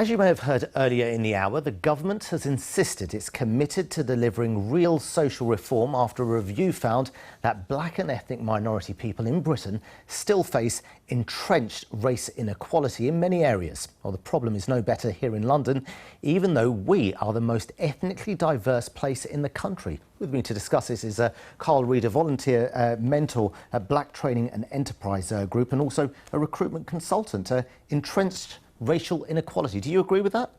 As you may have heard earlier in the hour, the government has insisted it's committed to delivering real social reform after a review found that black and ethnic minority people in Britain still face entrenched race inequality in many areas. Well, the problem is no better here in London, even though we are the most ethnically diverse place in the country. With me to discuss this is Carl Reid, a volunteer mentor at Black Training and Enterprise Group, and also a recruitment consultant. Entrenched racial inequality. Do you agree with that?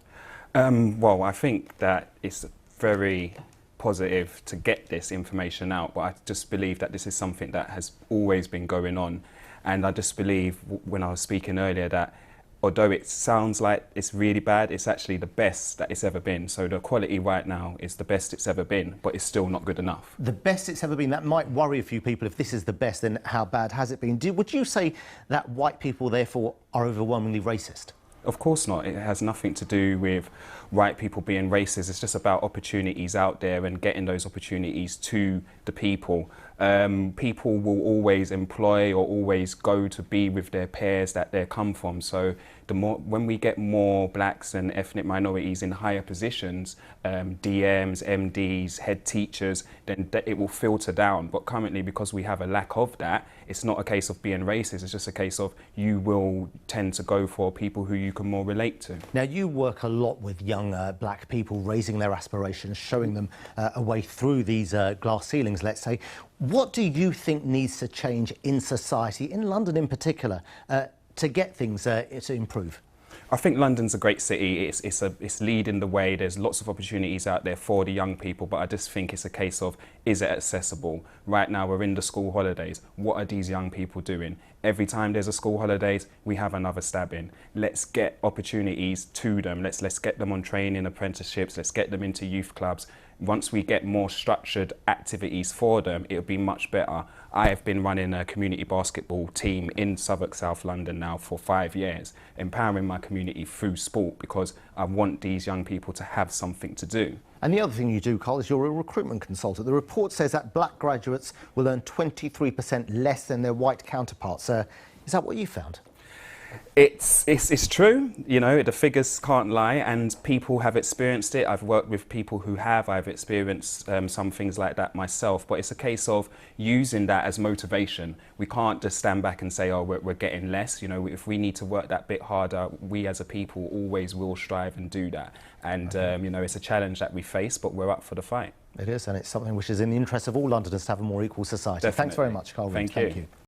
Well, I think that it's very positive to get this information out, but I just believe that this is something that has always been going on. And I just believe, when I was speaking earlier, that although it sounds like it's really bad, it's actually the best that it's ever been. So the quality right now is the best it's ever been, but it's still not good enough. The best it's ever been, that might worry a few people. If this is the best, then how bad has it been? Would you say that white people, therefore, are overwhelmingly racist? Of course not. It has nothing to do with white people being racist. It's just about opportunities out there and getting those opportunities to the people. People will always employ or always go to be with their peers that they come from. So when we get more blacks and ethnic minorities in higher positions, DMs, MDs, head teachers, then it will filter down. But currently, because we have a lack of that, it's not a case of being racist. It's just a case of you will tend to go for people who you can more relate to. Now, you work a lot with young black people, raising their aspirations, showing them a way through these glass ceilings, let's say. What do you think needs to change in society, in London in particular, to get things to improve? I think London's a great city. It's leading the way. There's lots of opportunities out there for the young people, but I just think it's a case of, is it accessible? Right now we're in the school holidays. What are these young people doing? Every time there's a school holidays, we have another stabbing. Let's get opportunities to them. Let's get them on training apprenticeships. Let's get them into youth clubs. Once we get more structured activities for them, it'll be much better. I have been running a community basketball team in Southwark, South London now for 5 years, empowering my community through sport because I want these young people to have something to do. And the other thing you do, Carl, is you're a recruitment consultant. The report says that black graduates will earn 23% less than their white counterparts. Is that what you found? It's true, you know, the figures can't lie, and people have experienced it. I've worked with people who have. I've experienced some things like that myself, but it's a case of using that as motivation. We can't just stand back and say, oh, we're getting less. You know, if we need to work that bit harder, we as a people always will strive and do that. And, you know, it's a challenge that we face, but we're up for the fight. It is, and it's something which is in the interest of all Londoners to have a more equal society. Definitely. Thanks very much, Carl Reid. Thank you.